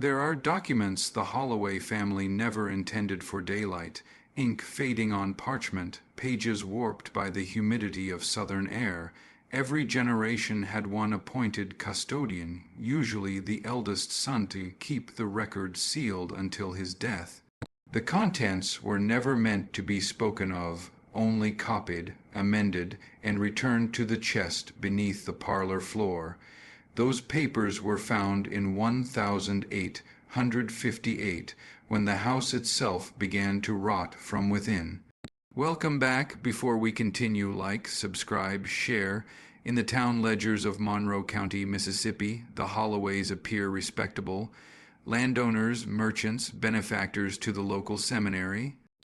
There are documents the Holloway family never intended for daylight, ink fading on parchment, pages warped by the humidity of southern air. Every generation had one appointed custodian, usually the eldest son, to keep the record sealed until his death. The contents were never meant to be spoken of, only copied, amended, and returned to the chest beneath the parlor floor. Those papers were found in 1858, when the house itself began to rot from within. Welcome back. Before we continue, like, subscribe, share. In the town ledgers of Monroe County, Mississippi, the Holloways appear respectable. Landowners, merchants, benefactors to the local seminary.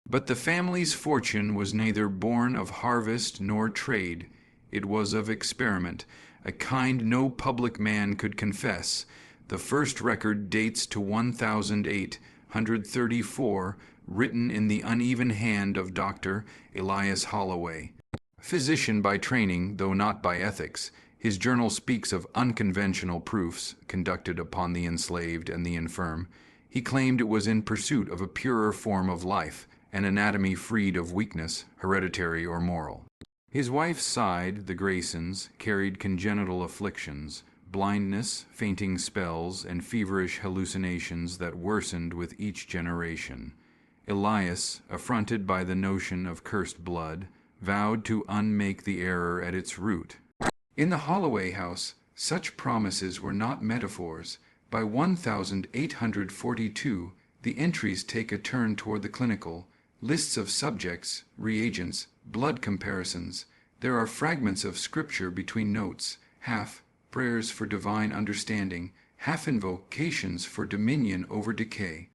But the family's fortune was neither born of harvest nor trade. It was of experiment, a kind no public man could confess. The first record dates to 1834, written in the uneven hand of Dr. Elias Holloway. Physician by training, though not by ethics, his journal speaks of unconventional proofs conducted upon the enslaved and the infirm. He claimed it was in pursuit of a purer form of life, an anatomy freed of weakness, hereditary or moral. His wife's side, the Graysons, carried congenital afflictions, blindness, fainting spells, and feverish hallucinations that worsened with each generation. Elias, affronted by the notion of cursed blood, vowed to unmake the error at its root. In the Holloway house, such promises were not metaphors. By 1842, the entries take a turn toward the clinical. Lists of subjects, reagents, blood comparisons. There are fragments of scripture between notes, half prayers for divine understanding, half invocations for dominion over decay.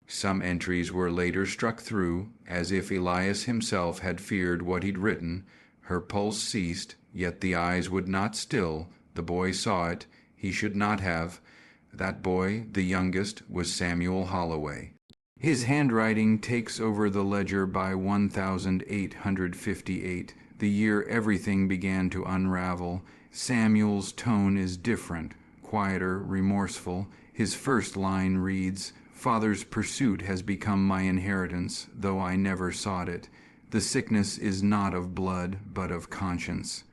Some entries were later struck through, as if Elias himself had feared what he'd written. Her pulse ceased, yet the eyes would not still. The boy saw it. He should not have. That boy, the youngest, was Samuel Holloway. His handwriting takes over the ledger by 1858, the year everything began to unravel. Samuel's tone is different, quieter, remorseful. His first line reads, "Father's pursuit has become my inheritance, though I never sought it. The sickness is not of blood, but of conscience."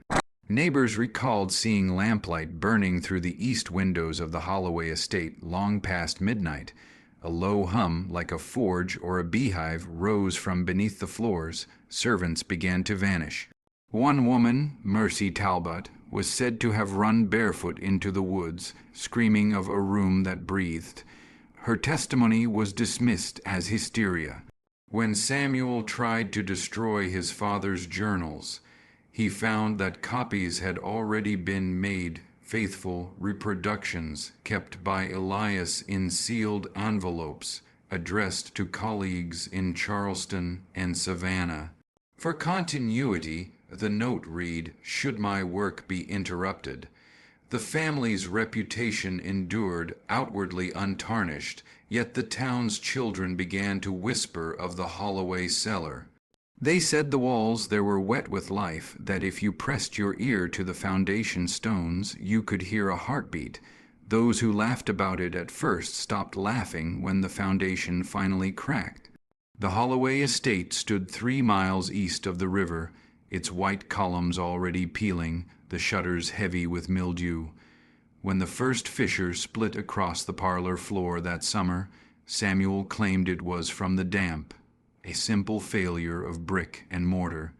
Neighbors recalled seeing lamplight burning through the east windows of the Holloway estate long past midnight. A low hum, like a forge or a beehive, rose from beneath the floors. Servants began to vanish. One woman, Mercy Talbot, was said to have run barefoot into the woods, screaming of a room that breathed. Her testimony was dismissed as hysteria. When Samuel tried to destroy his father's journals, he found that copies had already been made, faithful reproductions kept by Elias in sealed envelopes, addressed to colleagues in Charleston and Savannah. For continuity, the note read, "Should my work be interrupted." The family's reputation endured, outwardly untarnished, yet the town's children began to whisper of the Holloway cellar. They said the walls there were wet with life, that if you pressed your ear to the foundation stones, you could hear a heartbeat. Those who laughed about it at first stopped laughing when the foundation finally cracked. The Holloway estate stood 3 miles east of the river, its white columns already peeling, the shutters heavy with mildew. When the first fissure split across the parlor floor that summer, Samuel claimed it was from the damp, a simple failure of brick and mortar.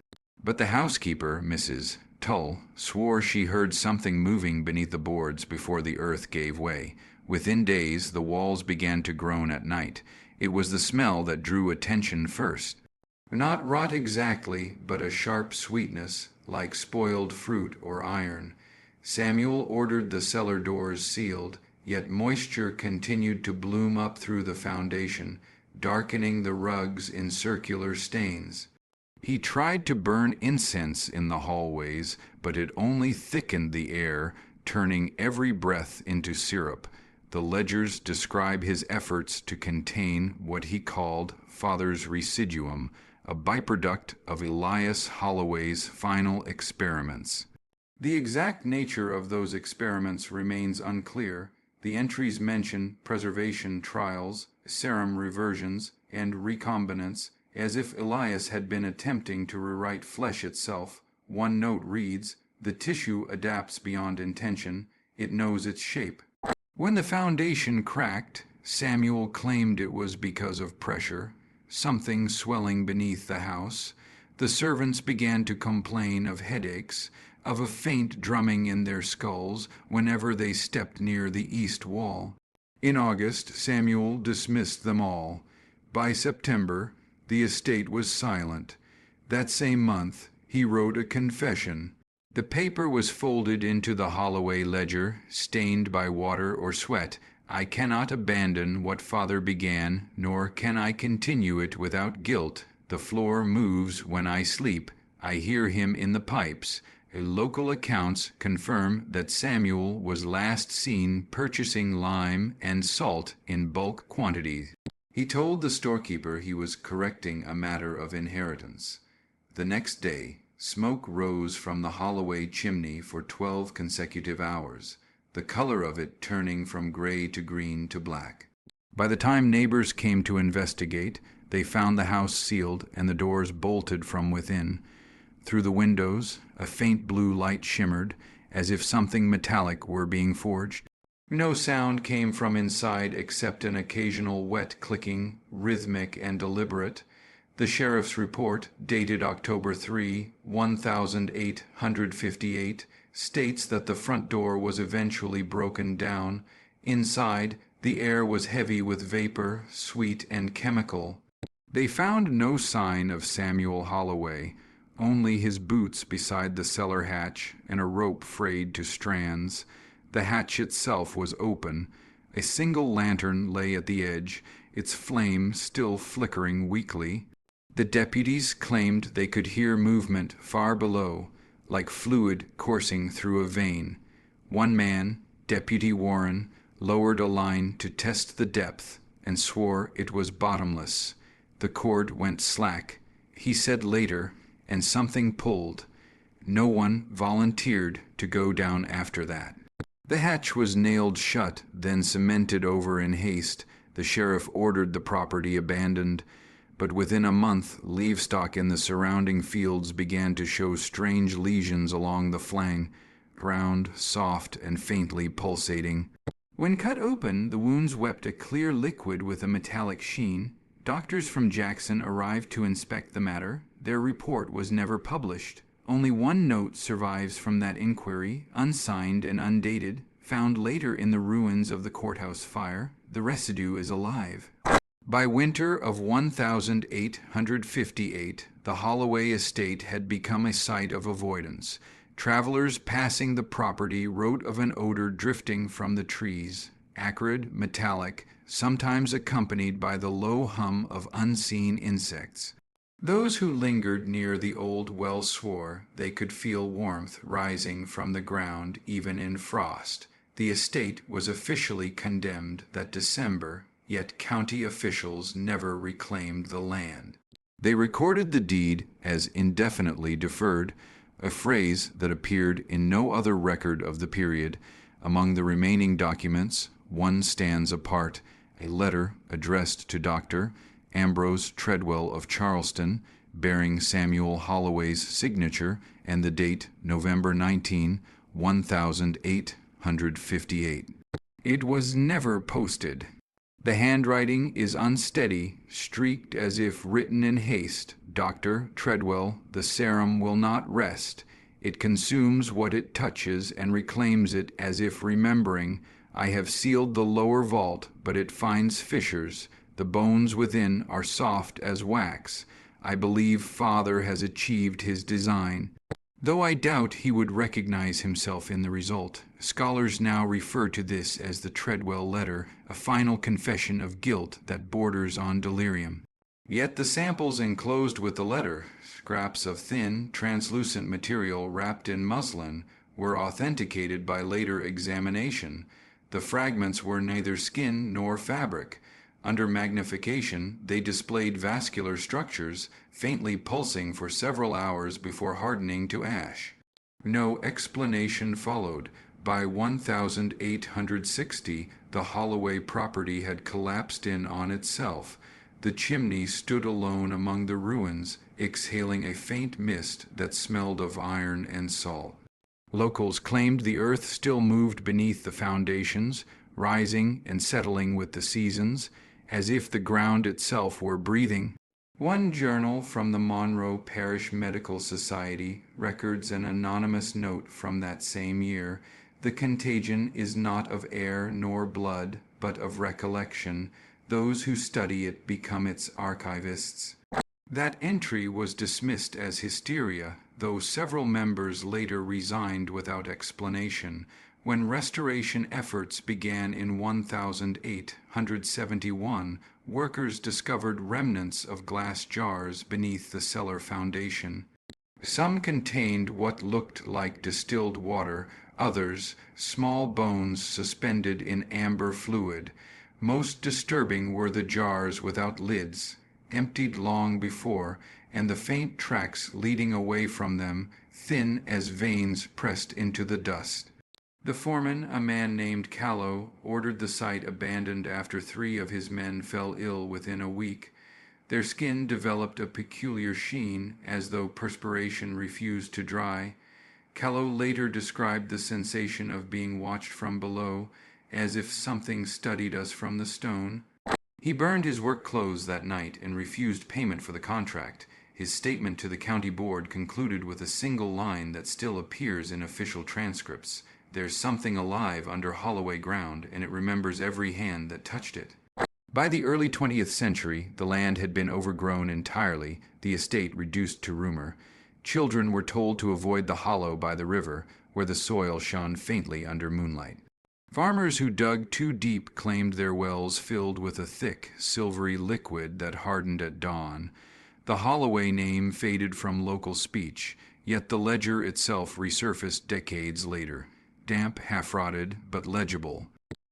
But the housekeeper, Mrs. Tull, swore she heard something moving beneath the boards before the earth gave way. Within days, the walls began to groan at night. It was the smell that drew attention first. Not rot exactly, but a sharp sweetness, like spoiled fruit or iron. Samuel ordered the cellar doors sealed, yet moisture continued to bloom up through the foundation, darkening the rugs in circular stains. He tried to burn incense in the hallways, but it only thickened the air, turning every breath into syrup. The ledgers describe his efforts to contain what he called Father's residuum, a byproduct of Elias Holloway's final experiments. The exact nature of those experiments remains unclear. The entries mention preservation trials, serum reversions, and recombinants, as if Elias had been attempting to rewrite flesh itself. One note reads, "The tissue adapts beyond intention. It knows its shape." When the foundation cracked, Samuel claimed it was because of pressure, something swelling beneath the house. The servants began to complain of headaches, of a faint drumming in their skulls whenever they stepped near the east wall. In August, Samuel dismissed them all. By September, the estate was silent. That same month, he wrote a confession. The paper was folded into the Holloway ledger, stained by water or sweat. "I cannot abandon what Father began, nor can I continue it without guilt. The floor moves when I sleep. I hear him in the pipes. Local accounts confirm that Samuel was last seen purchasing lime and salt in bulk quantities." He told the storekeeper he was correcting a matter of inheritance. The next day, smoke rose from the Holloway chimney for 12 consecutive hours, the color of it turning from gray to green to black. By the time neighbors came to investigate, they found the house sealed and the doors bolted from within. Through the windows, a faint blue light shimmered, as if something metallic were being forged. No sound came from inside except an occasional wet clicking, rhythmic and deliberate. The sheriff's report, dated October 3, 1858, states that the front door was eventually broken down. Inside, the air was heavy with vapor, sweet and chemical. They found no sign of Samuel Holloway, only his boots beside the cellar hatch and a rope frayed to strands. The hatch itself was open. A single lantern lay at the edge, its flame still flickering weakly. The deputies claimed they could hear movement far below, like fluid coursing through a vein. One man, Deputy Warren, lowered a line to test the depth and swore it was bottomless. The cord went slack. He said later, and something pulled. No one volunteered to go down after that. The hatch was nailed shut, then cemented over in haste. The sheriff ordered the property abandoned, but within a month, livestock in the surrounding fields began to show strange lesions along the flank, round, soft, and faintly pulsating. When cut open, the wounds wept a clear liquid with a metallic sheen. Doctors from Jackson arrived to inspect the matter. Their report was never published. Only one note survives from that inquiry, unsigned and undated, found later in the ruins of the courthouse fire. The residue is alive. By winter of 1858, the Holloway estate had become a site of avoidance. Travelers passing the property wrote of an odor drifting from the trees, acrid, metallic, sometimes accompanied by the low hum of unseen insects. Those who lingered near the old well swore they could feel warmth rising from the ground even in frost. The estate was officially condemned that December, yet county officials never reclaimed the land. They recorded the deed as indefinitely deferred, a phrase that appeared in no other record of the period. Among the remaining documents, one stands apart, a letter addressed to Dr. Ambrose Treadwell of Charleston, bearing Samuel Holloway's signature and the date November 19, 1858. It was never posted. The handwriting is unsteady, streaked as if written in haste. Dr. Treadwell, the serum will not rest. It consumes what it touches and reclaims it as if remembering, I have sealed the lower vault, but it finds fissures. The bones within are soft as wax. I believe Father has achieved his design. Though I doubt he would recognize himself in the result, scholars now refer to this as the Treadwell letter, a final confession of guilt that borders on delirium. Yet the samples enclosed with the letter, scraps of thin, translucent material wrapped in muslin, were authenticated by later examination. The fragments were neither skin nor fabric. Under magnification, they displayed vascular structures, faintly pulsing for several hours before hardening to ash. No explanation followed. By 1860, The Holloway property had collapsed in on itself. The chimney stood alone among the ruins, exhaling a faint mist that smelled of iron and salt. Locals claimed the earth still moved beneath the foundations, rising and settling with the seasons, as if the ground itself were breathing. One journal from the Monroe Parish Medical Society records an anonymous note from that same year: "The contagion is not of air nor blood, but of recollection. Those who study it become its archivists." That entry was dismissed as hysteria, though several members later resigned without explanation. When restoration efforts began in 1871, workers discovered remnants of glass jars beneath the cellar foundation. Some contained what looked like distilled water, others small bones suspended in amber fluid. Most disturbing were the jars without lids, emptied long before, and the faint tracks leading away from them, thin as veins pressed into the dust. The foreman, a man named Callow, ordered the site abandoned after 3 of his men fell ill within a week. Their skin developed a peculiar sheen, as though perspiration refused to dry. Callow later described the sensation of being watched from below, as if something studied us from the stone. He burned his work clothes that night and refused payment for the contract. His statement to the county board concluded with a single line that still appears in official transcripts: "There's something alive under Holloway ground, and it remembers every hand that touched it." By the early 20th century, the land had been overgrown entirely, the estate reduced to rumor. Children were told to avoid the hollow by the river, where the soil shone faintly under moonlight. Farmers who dug too deep claimed their wells filled with a thick, silvery liquid that hardened at dawn. The Holloway name faded from local speech, yet the ledger itself resurfaced decades later, damp, half-rotted, but legible.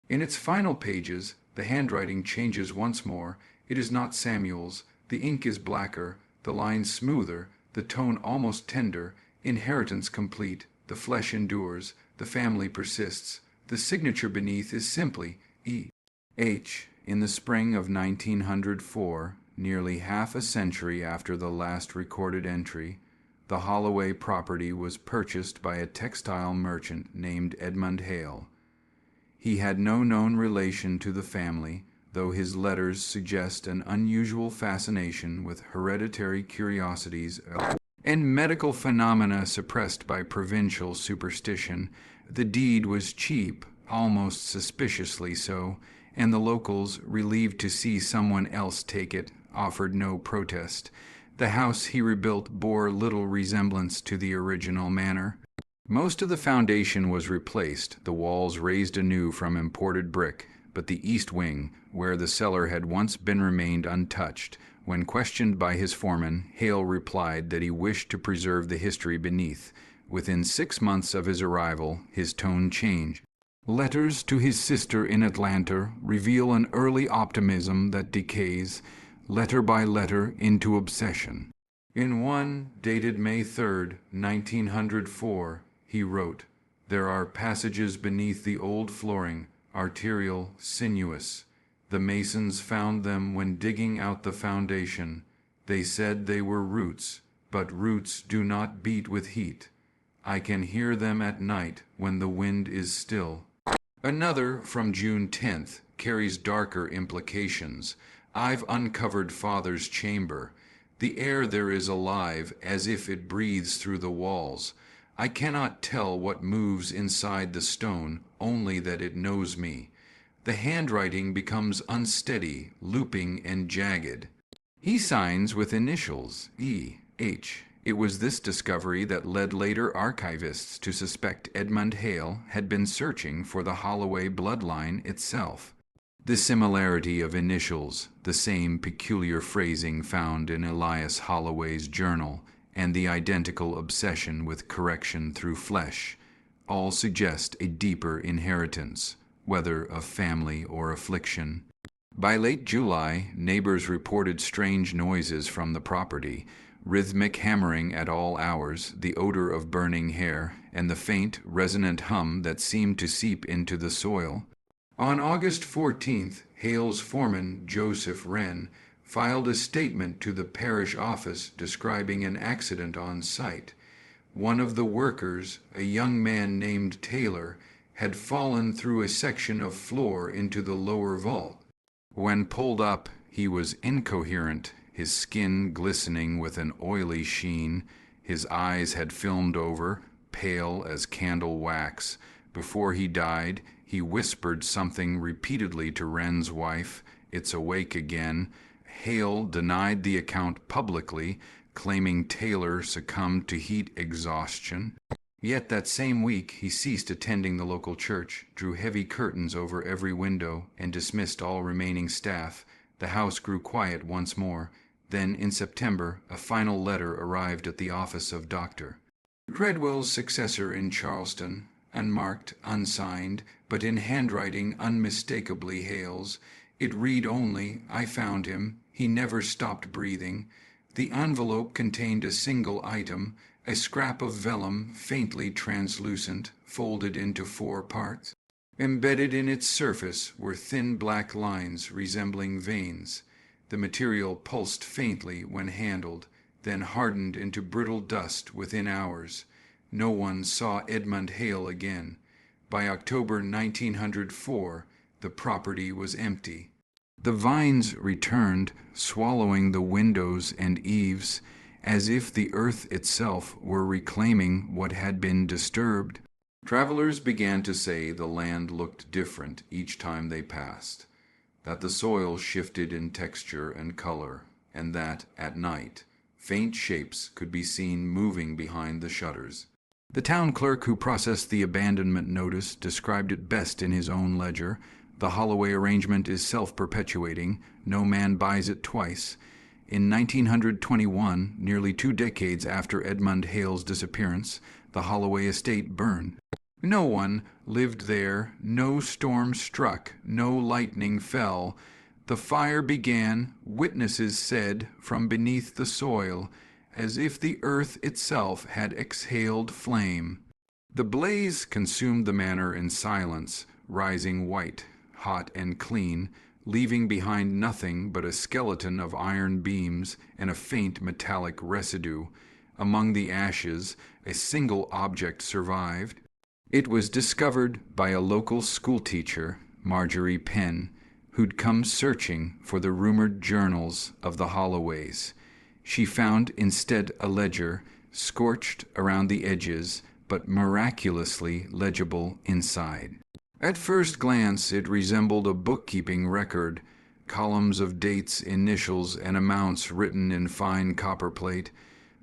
In its final pages, the handwriting changes once more. It is not Samuel's. The ink is blacker, the lines smoother, the tone almost tender. Inheritance complete, the flesh endures, the family persists. The signature beneath is simply E.H. In the spring of 1904, nearly half a century after the last recorded entry, the Holloway property was purchased by a textile merchant named Edmund Hale. He had no known relation to the family, though his letters suggest an unusual fascination with hereditary curiosities and medical phenomena suppressed by provincial superstition. The deed was cheap, almost suspiciously so, and the locals, relieved to see someone else take it, offered no protest. The house he rebuilt bore little resemblance to the original manor. Most of the foundation was replaced, the walls raised anew from imported brick, but the east wing, where the cellar had once been, remained untouched. When questioned by his foreman, Hale replied that he wished to preserve the history beneath. Within 6 months of his arrival, his tone changed. Letters to his sister in Atlanta reveal an early optimism that decays, letter by letter, into obsession. In one, dated May 3, 1904, he wrote, "There are passages beneath the old flooring, arterial, sinuous. The masons found them when digging out the foundation. They said they were roots, but roots do not beat with heat. I can hear them at night when the wind is still." Another, from June 10th, carries darker implications. "I've uncovered Father's chamber. The air there is alive, as if it breathes through the walls. I cannot tell what moves inside the stone, only that it knows me. The handwriting becomes unsteady, looping, and jagged." He signs with initials E.H. It was this discovery that led later archivists to suspect Edmund Hale had been searching for the Holloway bloodline itself. The similarity of initials, the same peculiar phrasing found in Elias Holloway's journal, and the identical obsession with correction through flesh, all suggest a deeper inheritance, whether of family or affliction. By late July, neighbors reported strange noises from the property, rhythmic hammering at all hours, the odor of burning hair, and the faint, resonant hum that seemed to seep into the soil. On August 14th, Hale's foreman, Joseph Wren, filed a statement to the parish office describing an accident on site. One of the workers, a young man named Taylor, had fallen through a section of floor into the lower vault. When pulled up, he was incoherent, his skin glistening with an oily sheen. His eyes had filmed over, pale as candle wax. Before he died, he whispered something repeatedly to Wren's wife, "It's awake again." Hale denied the account publicly, claiming Taylor succumbed to heat exhaustion. Yet that same week he ceased attending the local church, drew heavy curtains over every window, and dismissed all remaining staff. The house grew quiet once more. Then, in September, a final letter arrived at the office of Dr. Treadwell's successor in Charleston, unmarked, unsigned, but in handwriting unmistakably Hale's. It read only, "I found him. He never stopped breathing." The envelope contained a single item, a scrap of vellum faintly translucent, folded into 4 parts. Embedded in its surface were thin black lines resembling veins. The material pulsed faintly when handled, then hardened into brittle dust within hours. No one saw Edmund Hale again. By October 1904, the property was empty. The vines returned, swallowing the windows and eaves, as if the earth itself were reclaiming what had been disturbed. Travelers began to say the land looked different each time they passed, that the soil shifted in texture and color, and that, at night, faint shapes could be seen moving behind the shutters. The town clerk who processed the abandonment notice described it best in his own ledger. The Holloway arrangement is self-perpetuating. No man buys it twice. In 1921, nearly 2 decades after Edmund Hale's disappearance, the Holloway estate burned. No one lived there, no storm struck, no lightning fell. The fire began, witnesses said, from beneath the soil, as if the earth itself had exhaled flame. The blaze consumed the manor in silence, rising white, hot and clean, leaving behind nothing but a skeleton of iron beams and a faint metallic residue. Among the ashes, a single object survived. It was discovered by a local schoolteacher, Marjorie Penn, who'd come searching for the rumored journals of the Holloways. She found instead a ledger, scorched around the edges, but miraculously legible inside. At first glance, it resembled a bookkeeping record, columns of dates, initials, and amounts written in fine copperplate.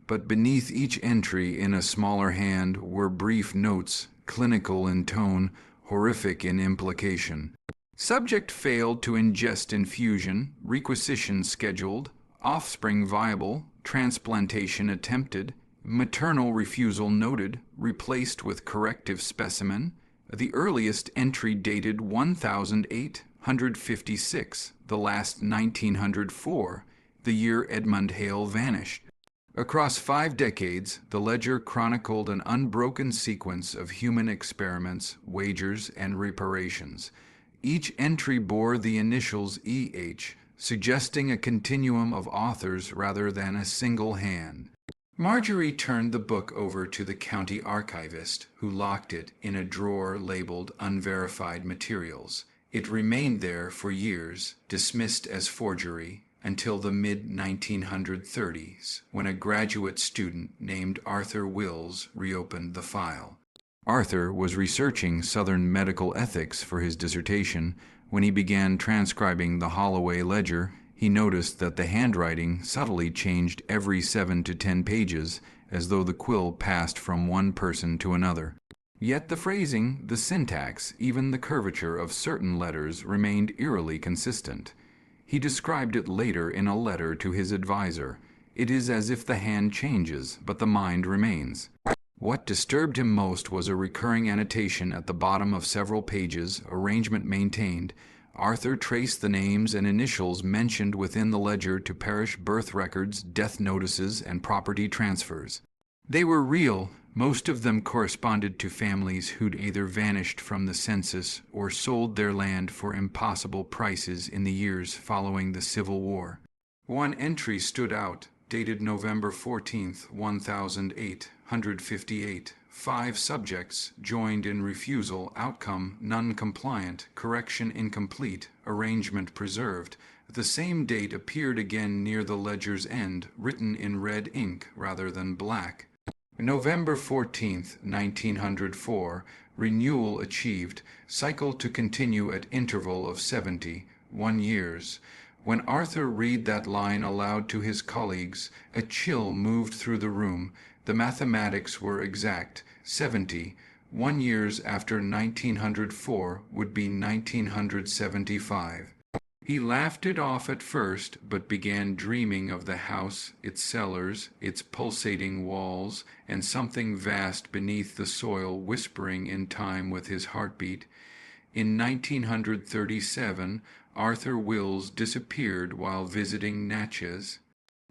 But beneath each entry in a smaller hand were brief notes, clinical in tone, horrific in implication. Subject failed to ingest infusion, requisition scheduled, offspring viable, transplantation attempted, maternal refusal noted, replaced with corrective specimen. The earliest entry dated 1856, the last 1904, the year Edmund Hale vanished. Across 5 decades, the ledger chronicled an unbroken sequence of human experiments, wagers, and reparations. Each entry bore the initials E.H., suggesting a continuum of authors rather than a single hand. Marjorie turned the book over to the county archivist, who locked it in a drawer labeled Unverified Materials. It remained there for years, dismissed as forgery, until the mid-1930s, when a graduate student named Arthur Wills reopened the file. Arthur was researching Southern medical ethics for his dissertation. When he began transcribing the Holloway ledger, he noticed that the handwriting subtly changed every 7 to 10 pages, as though the quill passed from one person to another. Yet the phrasing, the syntax, even the curvature of certain letters remained eerily consistent. He described it later in a letter to his advisor. It is as if the hand changes, but the mind remains. What disturbed him most was a recurring annotation at the bottom of several pages, arrangement maintained. Arthur traced the names and initials mentioned within the ledger to parish birth records, death notices, and property transfers. They were real. Most of them corresponded to families who'd either vanished from the census or sold their land for impossible prices in the years following the Civil War. One entry stood out, dated November 14th, 1858. 5 subjects joined in refusal, outcome non-compliant, correction incomplete, arrangement preserved. The same date appeared again near the ledger's end, written in red ink rather than black. November 14th, 1904, renewal achieved, cycle to continue at interval of 71 years. When Arthur read that line aloud to his colleagues, a chill moved through the room. The mathematics were exact. 71 years after 1904 would be 1975. He laughed it off at first, but began dreaming of the house, its cellars, its pulsating walls, and something vast beneath the soil whispering in time with his heartbeat. In 1937, Arthur Wills disappeared while visiting Natchez.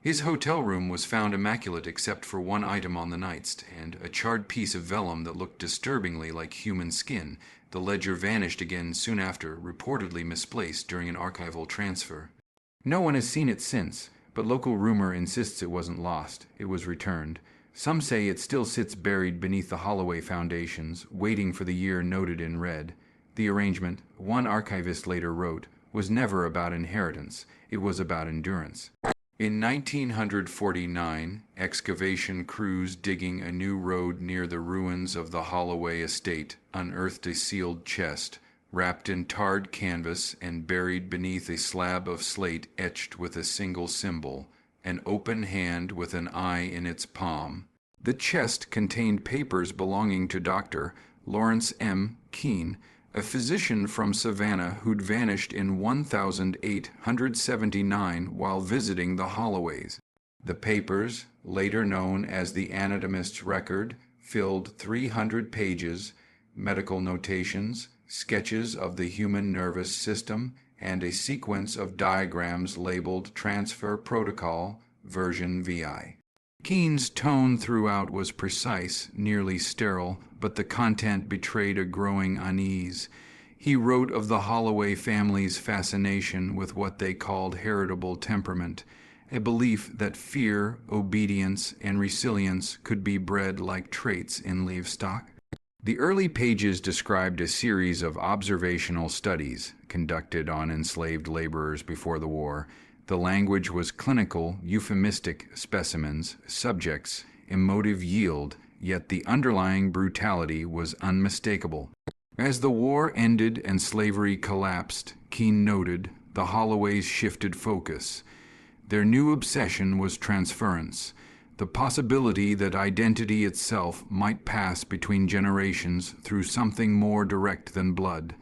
His hotel room was found immaculate except for one item on the nightstand, a charred piece of vellum that looked disturbingly like human skin. The ledger vanished again soon after, reportedly misplaced during an archival transfer. No one has seen it since, but local rumor insists it wasn't lost. It was returned. Some say it still sits buried beneath the Holloway foundations, waiting for the year noted in red. The arrangement, one archivist later wrote, was never about inheritance. It was about endurance. In 1949, excavation crews digging a new road near the ruins of the Holloway estate unearthed a sealed chest, wrapped in tarred canvas and buried beneath a slab of slate etched with a single symbol, an open hand with an eye in its palm. The chest contained papers belonging to Dr. Lawrence M. Keene, a physician from Savannah who'd vanished in 1879 while visiting the Holloways. The papers, later known as the Anatomist's Record, filled 300 pages, medical notations, sketches of the human nervous system, and a sequence of diagrams labeled Transfer Protocol, Version VI. Keene's tone throughout was precise, nearly sterile, but the content betrayed a growing unease. He wrote of the Holloway family's fascination with what they called heritable temperament, a belief that fear, obedience, and resilience could be bred like traits in livestock. The early pages described a series of observational studies conducted on enslaved laborers before the war. The language was clinical, euphemistic specimens, subjects, emotive yield, yet the underlying brutality was unmistakable. As the war ended and slavery collapsed, Keene noted, the Holloways shifted focus. Their new obsession was transference, the possibility that identity itself might pass between generations through something more direct than blood,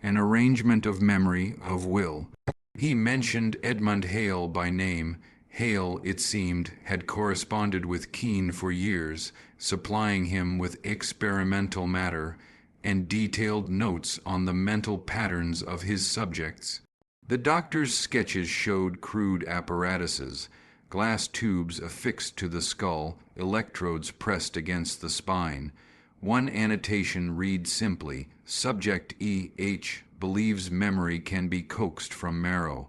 an arrangement of memory, of will. He mentioned Edmund Hale by name. Hale, it seemed, had corresponded with Keene for years, supplying him with experimental matter and detailed notes on the mental patterns of his subjects. The doctor's sketches showed crude apparatuses, glass tubes affixed to the skull, electrodes pressed against the spine. One annotation reads simply, Subject E.H. believes memory can be coaxed from marrow.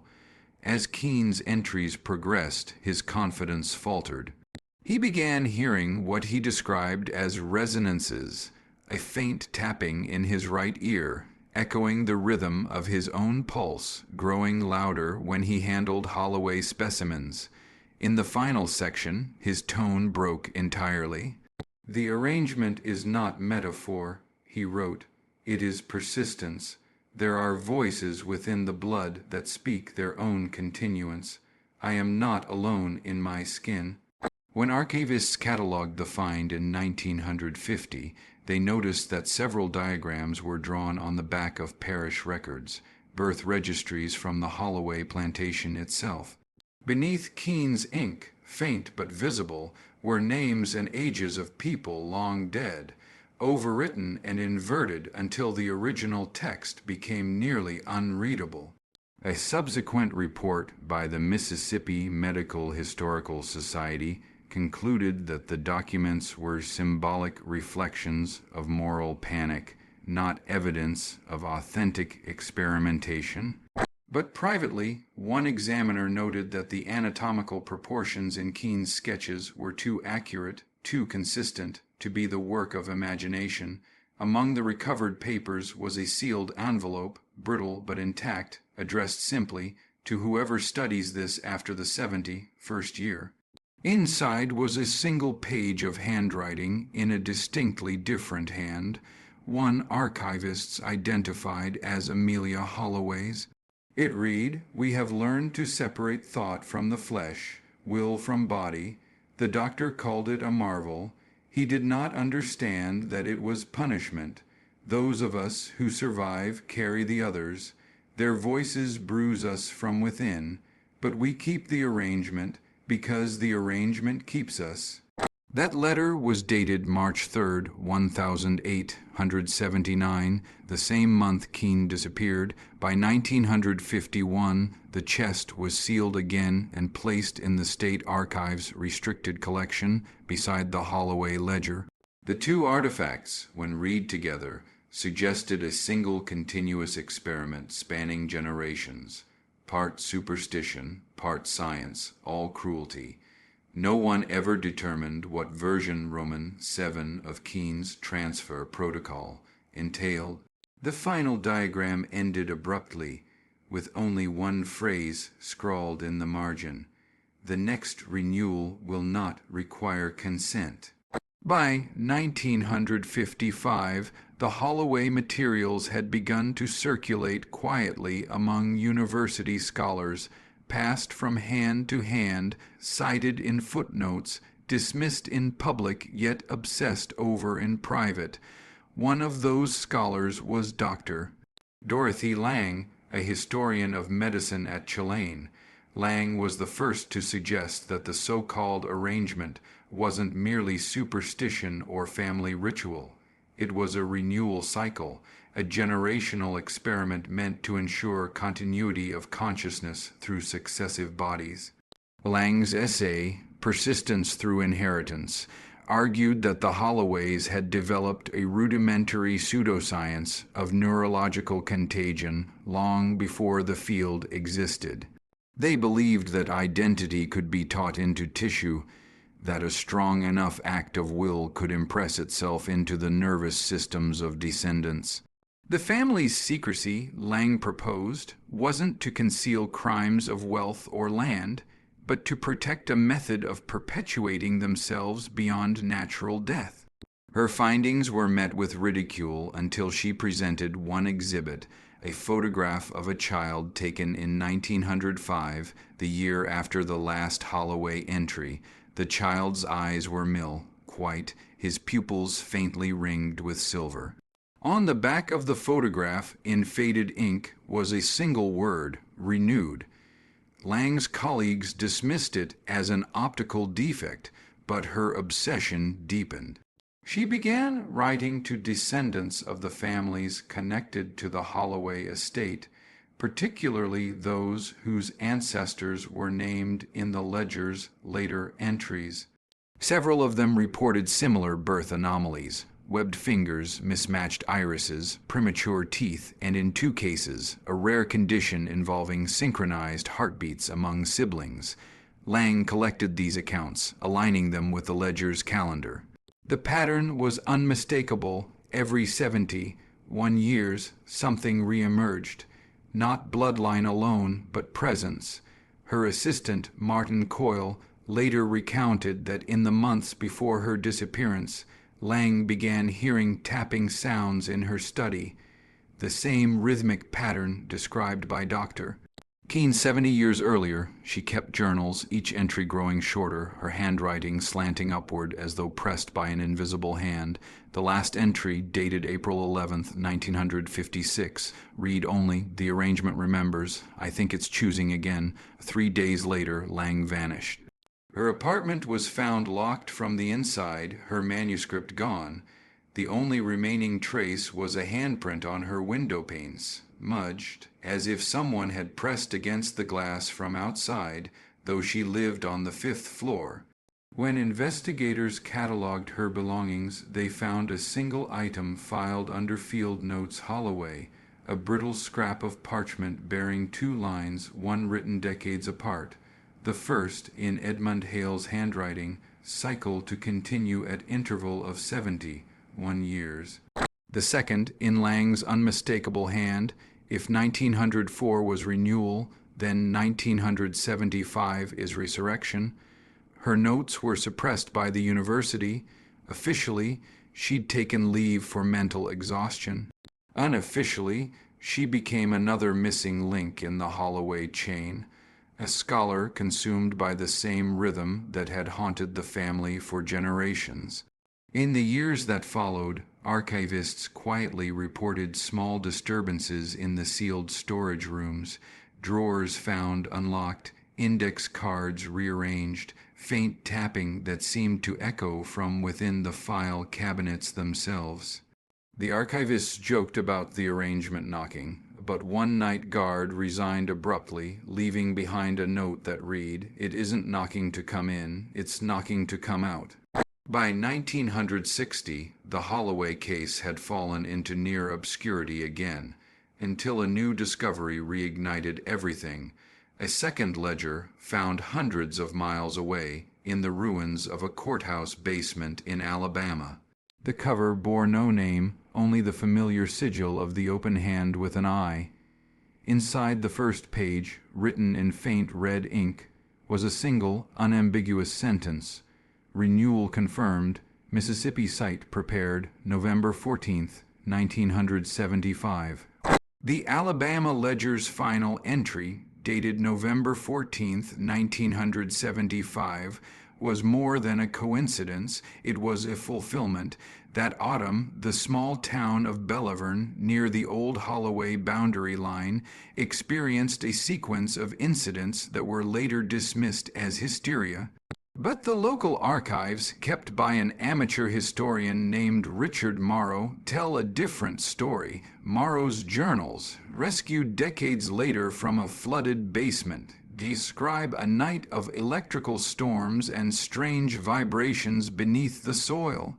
As Keene's entries progressed, his confidence faltered. He began hearing what he described as resonances, a faint tapping in his right ear, echoing the rhythm of his own pulse, growing louder when he handled Holloway specimens. In the final section, his tone broke entirely. The arrangement is not metaphor, he wrote. It is persistence. There are voices within the blood that speak their own continuance. I am not alone in my skin. When archivists catalogued the find in 1950, they noticed that several diagrams were drawn on the back of parish records, birth registries from the Holloway plantation itself. Beneath Keene's ink, faint but visible, were names and ages of people long dead, overwritten and inverted until the original text became nearly unreadable. A subsequent report by the Mississippi Medical Historical Society concluded that the documents were symbolic reflections of moral panic, not evidence of authentic experimentation. But privately, one examiner noted that the anatomical proportions in Keene's sketches were too accurate, too consistent, to be the work of imagination. Among the recovered papers was a sealed envelope, brittle but intact, addressed simply, "To whoever studies this after the 71st year." Inside was a single page of handwriting in a distinctly different hand, one archivists identified as Amelia Holloway's. It read, "We have learned to separate thought from the flesh, will from body. The doctor called it a marvel. He did not understand that it was punishment. Those of us who survive carry the others. Their voices bruise us from within, but we keep the arrangement because the arrangement keeps us." That letter was dated March 3rd, 1879, the same month Keene disappeared. By 1951, the chest was sealed again and placed in the State Archives restricted collection beside the Holloway ledger. The two artifacts, when read together, suggested a single continuous experiment spanning generations, part superstition, part science, all cruelty. No one ever determined what version Roman 7 of Keene's transfer protocol entailed. The final diagram ended abruptly, with only one phrase scrawled in the margin: "The next renewal will not require consent." By 1955, the Holloway materials had begun to circulate quietly among university scholars, passed from hand to hand, cited in footnotes, dismissed in public yet obsessed over in private. One of those scholars was Dr. Dorothy Lang, a historian of medicine at Tulane. Lang was the first to suggest that the so-called arrangement wasn't merely superstition or family ritual. It was a renewal cycle, a generational experiment meant to ensure continuity of consciousness through successive bodies. Lang's essay, Persistence Through Inheritance, argued that the Holloways had developed a rudimentary pseudoscience of neurological contagion long before the field existed. They believed that identity could be taught into tissue, that a strong enough act of will could impress itself into the nervous systems of descendants. The family's secrecy, Lang proposed, wasn't to conceal crimes of wealth or land, but to protect a method of perpetuating themselves beyond natural death. Her findings were met with ridicule until she presented one exhibit, a photograph of a child taken in 1905, the year after the last Holloway entry. The child's eyes were white, his pupils faintly ringed with silver. On the back of the photograph, in faded ink, was a single word, renewed. Lang's colleagues dismissed it as an optical defect, but her obsession deepened. She began writing to descendants of the families connected to the Holloway estate, particularly those whose ancestors were named in the ledger's later entries. Several of them reported similar birth anomalies: webbed fingers, mismatched irises, premature teeth, and in 2 cases, a rare condition involving synchronized heartbeats among siblings. Lang collected these accounts, aligning them with the ledger's calendar. The pattern was unmistakable. Every 71 years, something reemerged. Not bloodline alone, but presence. Her assistant, Martin Coyle, later recounted that in the months before her disappearance, Lang began hearing tapping sounds in her study, the same rhythmic pattern described by Dr. Keene. 70 years earlier, she kept journals, each entry growing shorter, her handwriting slanting upward as though pressed by an invisible hand. The last entry, dated April 11th, 1956, read only, "The arrangement remembers. I think it's choosing again." 3 days later, Lang vanished. Her apartment was found locked from the inside, her manuscript gone. The only remaining trace was a handprint on her window panes, smudged, as if someone had pressed against the glass from outside, though she lived on the 5th floor. When investigators cataloged her belongings, they found a single item filed under Field Notes Holloway, a brittle scrap of parchment bearing 2 lines, one written decades apart. The first, in Edmund Hale's handwriting, cycle to continue at interval of 71 years. The second, in Lang's unmistakable hand, if 1904 was renewal, then 1975 is resurrection. Her notes were suppressed by the university. Officially, she'd taken leave for mental exhaustion. Unofficially, she became another missing link in the Holloway chain, a scholar consumed by the same rhythm that had haunted the family for generations. In the years that followed, archivists quietly reported small disturbances in the sealed storage rooms, drawers found unlocked, index cards rearranged, faint tapping that seemed to echo from within the file cabinets themselves. The archivists joked about the arrangement knocking, but one night guard resigned abruptly, leaving behind a note that read, "It isn't knocking to come in, it's knocking to come out." By 1960, the Holloway case had fallen into near obscurity again, until a new discovery reignited everything. A second ledger, found hundreds of miles away, in the ruins of a courthouse basement in Alabama. The cover bore no name, only the familiar sigil of the open hand with an eye. Inside the first page, written in faint red ink, was a single, unambiguous sentence: "Renewal confirmed, Mississippi site prepared, November 14th, 1975. The Alabama Ledger's final entry, dated November 14th, 1975, was more than a coincidence. It was a fulfillment. That autumn, the small town of Bellaverne, near the old Holloway boundary line, experienced a sequence of incidents that were later dismissed as hysteria. But the local archives, kept by an amateur historian named Richard Morrow, tell a different story. Morrow's journals, rescued decades later from a flooded basement, describe a night of electrical storms and strange vibrations beneath the soil.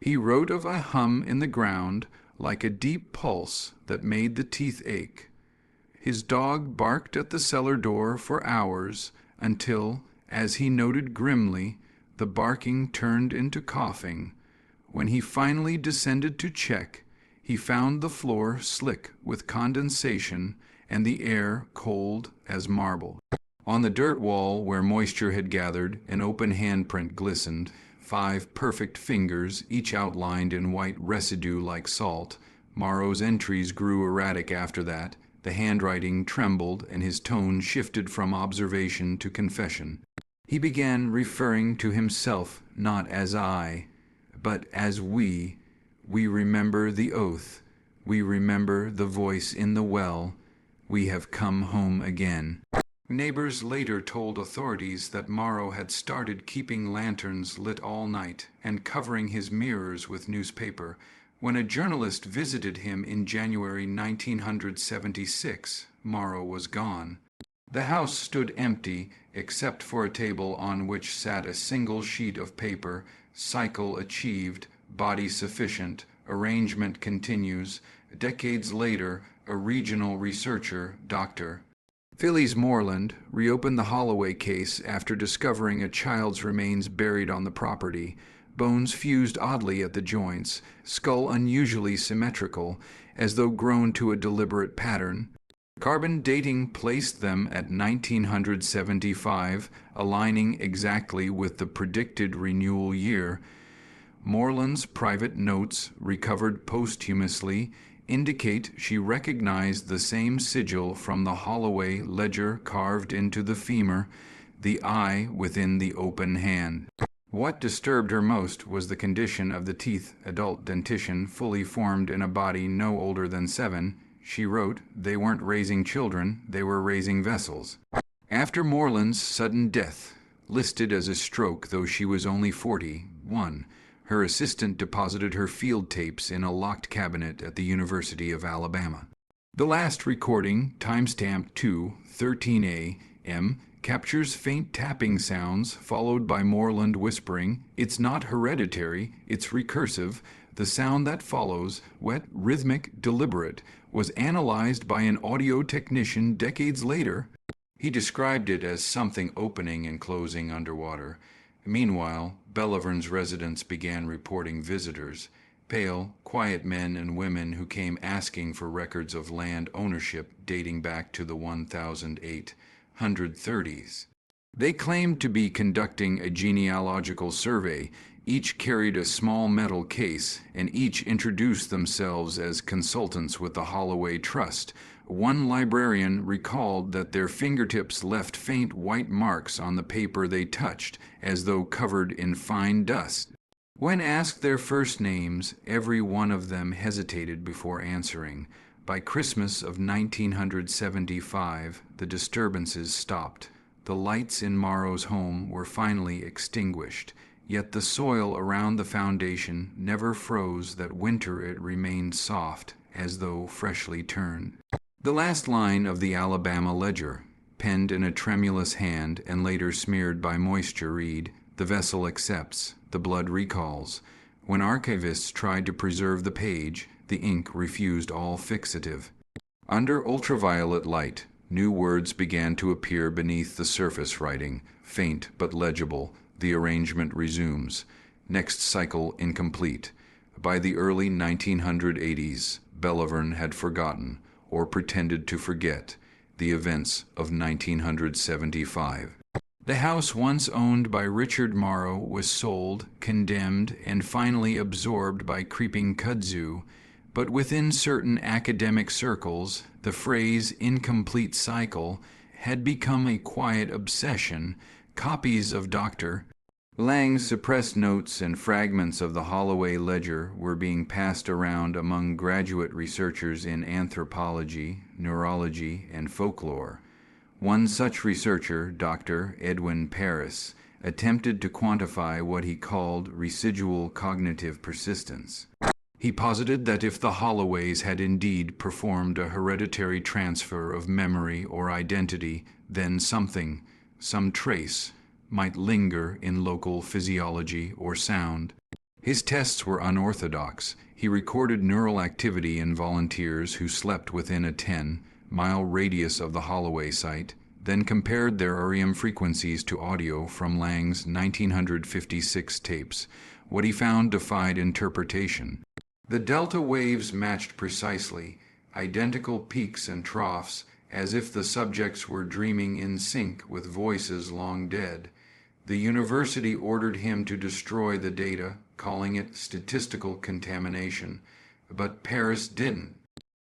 He wrote of a hum in the ground, like a deep pulse that made the teeth ache. His dog barked at the cellar door for hours until, as he noted grimly, the barking turned into coughing. When he finally descended to check, he found the floor slick with condensation and the air cold as marble. On the dirt wall where moisture had gathered, an open handprint glistened, 5 perfect fingers, each outlined in white residue like salt. Morrow's entries grew erratic after that. The handwriting trembled, and his tone shifted from observation to confession. He began referring to himself not as I, but as we. We remember the oath. We remember the voice in the well. We have come home again. Neighbors later told authorities that Morrow had started keeping lanterns lit all night and covering his mirrors with newspaper. When a journalist visited him in January 1976, Morrow was gone. The house stood empty, except for a table on which sat a single sheet of paper, cycle achieved, body sufficient, arrangement continues. Decades later, a regional researcher, Dr. Phyllis Moreland, reopened the Holloway case after discovering a child's remains buried on the property. Bones fused oddly at the joints, skull unusually symmetrical, as though grown to a deliberate pattern. Carbon dating placed them at 1975, aligning exactly with the predicted renewal year. Moreland's private notes, recovered posthumously, indicate she recognized the same sigil from the Holloway ledger carved into the femur, the eye within the open hand. What disturbed her most was the condition of the teeth, adult dentition fully formed in a body no older than 7. She wrote, they weren't raising children, they were raising vessels. After Moreland's sudden death, listed as a stroke though she was only 41, her assistant deposited her field tapes in a locked cabinet at the University of Alabama. The last recording, timestamped 2/13A, M captures faint tapping sounds followed by moorland whispering. It's not hereditary, it's recursive. The sound that follows, wet, rhythmic, deliberate, was analyzed by an audio technician decades later. He described it as something opening and closing underwater. Meanwhile, Bellavern's residents began reporting visitors, pale, quiet men and women who came asking for records of land ownership dating back to the 1830s. They claimed to be conducting a genealogical survey. Each carried a small metal case, and each introduced themselves as consultants with the Holloway Trust. One librarian recalled that their fingertips left faint white marks on the paper they touched, as though covered in fine dust. When asked their first names, every one of them hesitated before answering. By Christmas of 1975, the disturbances stopped. The lights in Morrow's home were finally extinguished, yet the soil around the foundation never froze. That winter it remained soft, as though freshly turned. The last line of the Alabama ledger, penned in a tremulous hand and later smeared by moisture, read, "The vessel accepts, the blood recalls." When archivists tried to preserve the page, the ink refused all fixative. Under ultraviolet light, new words began to appear beneath the surface writing, faint but legible. The arrangement resumes. Next cycle incomplete. By the early 1980s, Bellavern had forgotten, or pretended to forget, the events of 1975. The house once owned by Richard Morrow was sold, condemned, and finally absorbed by creeping kudzu. But within certain academic circles, the phrase incomplete cycle had become a quiet obsession. Copies of Dr. Lang's suppressed notes and fragments of the Holloway ledger were being passed around among graduate researchers in anthropology, neurology, and folklore. One such researcher, Dr. Edwin Paris, attempted to quantify what he called residual cognitive persistence. He posited that if the Holloways had indeed performed a hereditary transfer of memory or identity, then something, some trace, might linger in local physiology or sound. His tests were unorthodox. He recorded neural activity in volunteers who slept within a 10-mile radius of the Holloway site, then compared their REM frequencies to audio from Lang's 1956 tapes. What he found defied interpretation. The delta waves matched precisely, identical peaks and troughs, as if the subjects were dreaming in sync with voices long dead. The university ordered him to destroy the data, calling it statistical contamination, but Paris didn't.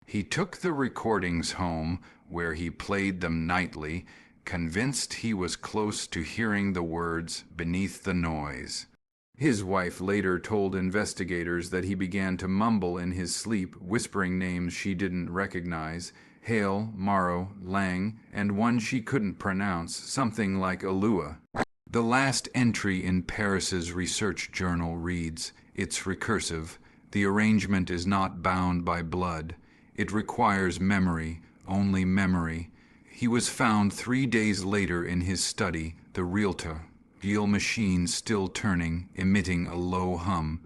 He took the recordings home, where he played them nightly, convinced he was close to hearing the words beneath the noise. His wife later told investigators that he began to mumble in his sleep, whispering names she didn't recognize, Hale, Morrow, Lang, and one she couldn't pronounce, something like Alua. The last entry in Paris's research journal reads, "It's recursive. The arrangement is not bound by blood. It requires memory, only memory." He was found 3 days later in his study, the Realta machine still turning, emitting a low hum.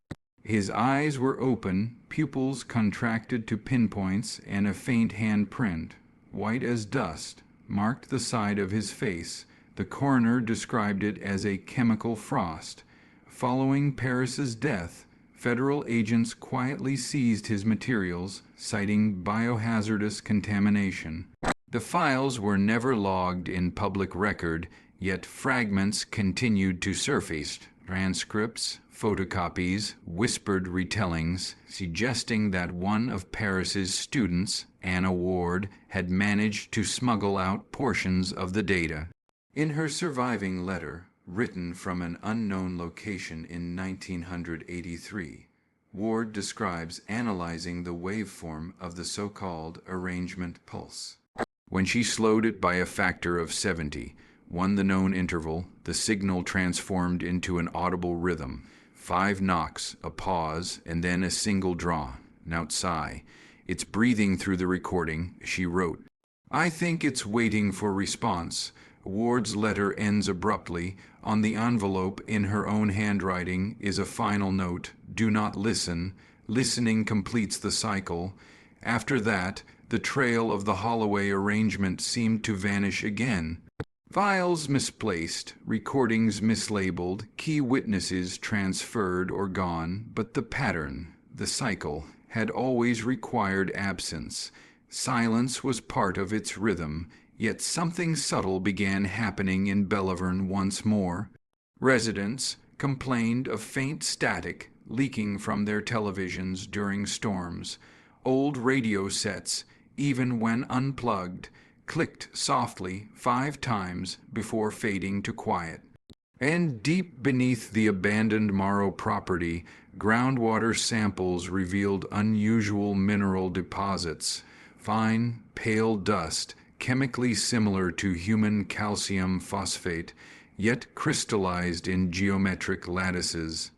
His eyes were open, pupils contracted to pinpoints, and a faint handprint, white as dust, marked the side of his face. The coroner described it as a chemical frost. Following Paris's death, federal agents quietly seized his materials, citing biohazardous contamination. The files were never logged in public record, yet fragments continued to surface, transcripts, photocopies, whispered retellings, suggesting that one of Paris's students, Anna Ward, had managed to smuggle out portions of the data. In her surviving letter, written from an unknown location in 1983, Ward describes analyzing the waveform of the so-called arrangement pulse. When she slowed it by a factor of 70, the known interval, the signal transformed into an audible rhythm. 5 knocks, a pause, and then a single draw. Now sigh. It's breathing through the recording, she wrote. I think it's waiting for response. Ward's letter ends abruptly. On the envelope, in her own handwriting, is a final note: "Do not listen. Listening completes the cycle." After that, the trail of the Holloway arrangement seemed to vanish again. Files misplaced, recordings mislabeled, key witnesses transferred or gone, but the pattern, the cycle, had always required absence. Silence was part of its rhythm, yet something subtle began happening in Bellavern once more. Residents complained of faint static leaking from their televisions during storms. Old radio sets, even when unplugged, clicked softly 5 times before fading to quiet. And deep beneath the abandoned Morrow property, groundwater samples revealed unusual mineral deposits, fine, pale dust, chemically similar to human calcium phosphate, yet crystallized in geometric lattices.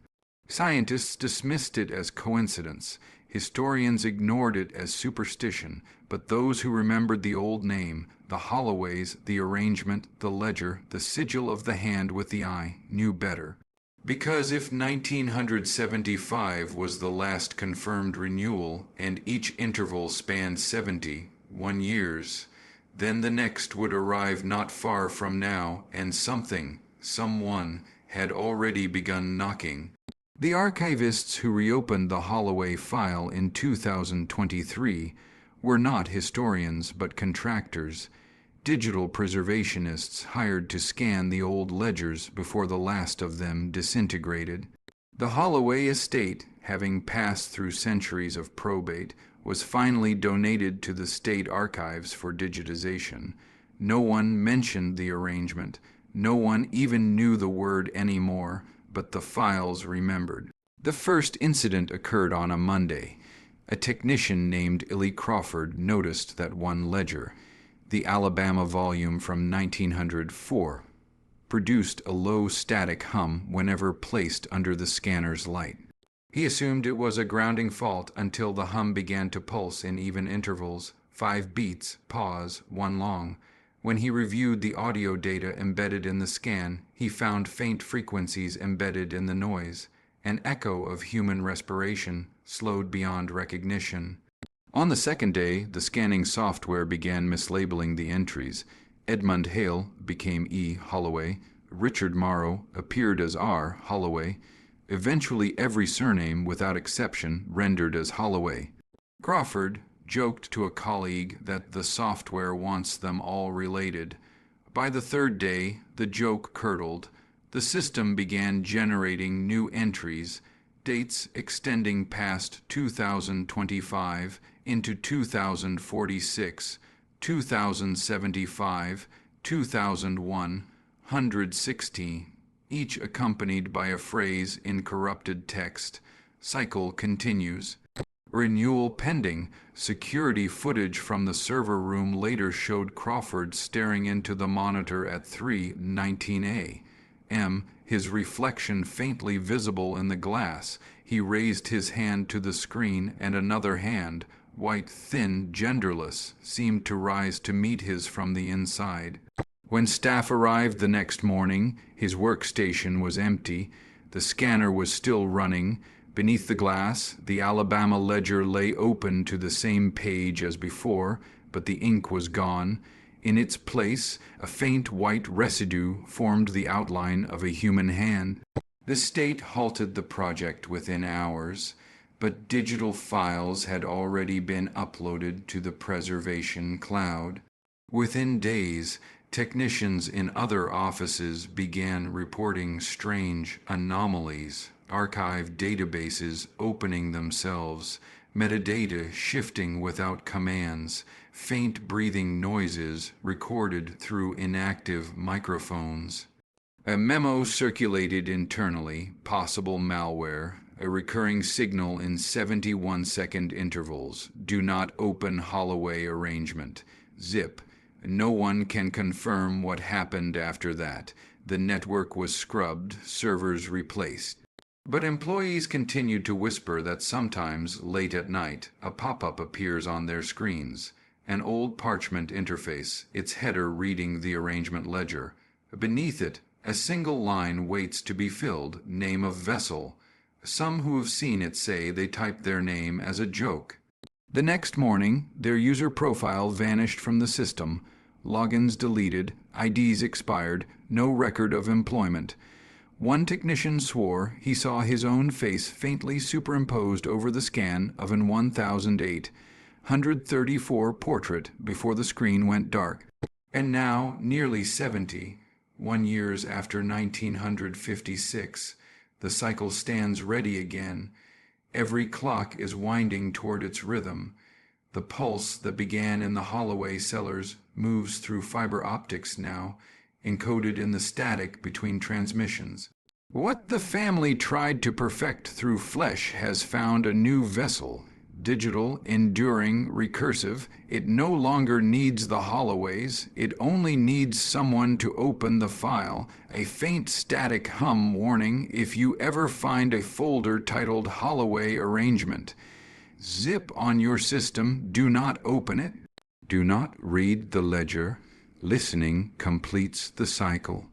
Scientists dismissed it as coincidence. Historians ignored it as superstition, but those who remembered the old name, the Holloways, the arrangement, the ledger, the sigil of the hand with the eye, knew better. Because if 1975 was the last confirmed renewal, and each interval spanned 71 years, then the next would arrive not far from now, and someone, had already begun knocking. The archivists who reopened the Holloway file in 2023 were not historians but contractors, digital preservationists hired to scan the old ledgers before the last of them disintegrated. The Holloway estate, having passed through centuries of probate, was finally donated to the state archives for digitization. No one mentioned the arrangement. No one even knew the word anymore, but the files remembered. The first incident occurred on a Monday. A technician named Illy Crawford noticed that one ledger, the Alabama volume from 1904, produced a low static hum whenever placed under the scanner's light. He assumed it was a grounding fault until the hum began to pulse in even intervals, 5 beats, pause, 1 long. When he reviewed the audio data embedded in the scan, he found faint frequencies embedded in the noise, an echo of human respiration, slowed beyond recognition. On the second day, the scanning software began mislabeling the entries. Edmund Hale became E. Holloway. Richard Morrow appeared as R. Holloway. Eventually every surname, without exception, rendered as Holloway. Crawford joked to a colleague that the software wants them all related. By the third day, the joke curdled. The system began generating new entries, dates extending past 2025 into 2046, 2075, 2001, 160, each accompanied by a phrase in corrupted text. Cycle continues. Renewal pending. Security footage from the server room later showed Crawford staring into the monitor at 3:19 a.m., his reflection faintly visible in the glass. He raised his hand to the screen, and another hand, white, thin, genderless, seemed to rise to meet his from the inside. When staff arrived the next morning, his workstation was empty. The scanner was still running. Beneath the glass, the Alabama ledger lay open to the same page as before, but the ink was gone. In its place, a faint white residue formed the outline of a human hand. The state halted the project within hours, but digital files had already been uploaded to the preservation cloud. Within days, technicians in other offices began reporting strange anomalies. Archive databases opening themselves, metadata shifting without commands, faint breathing noises recorded through inactive microphones. A memo circulated internally, possible malware, a recurring signal in 71-second intervals. Do not open Holloway arrangement. Zip. No one can confirm what happened after that. The network was scrubbed, servers replaced. But employees continued to whisper that sometimes, late at night, a pop-up appears on their screens. An old parchment interface, its header reading the arrangement ledger. Beneath it, a single line waits to be filled, name of vessel. Some who have seen it say they typed their name as a joke. The next morning, their user profile vanished from the system, logins deleted, IDs expired, no record of employment. One technician swore he saw his own face faintly superimposed over the scan of an 1008, 134 portrait before the screen went dark. And now, nearly 70, 1 years after 1956, the cycle stands ready again. Every clock is winding toward its rhythm. The pulse that began in the Holloway cellars moves through fiber optics now, encoded in the static between transmissions. What the family tried to perfect through flesh has found a new vessel. Digital, enduring, recursive, it no longer needs the Holloways, it only needs someone to open the file, a faint static hum warning if you ever find a folder titled Holloway Arrangement. Zip on your system, do not open it. Do not read the ledger. Listening completes the cycle.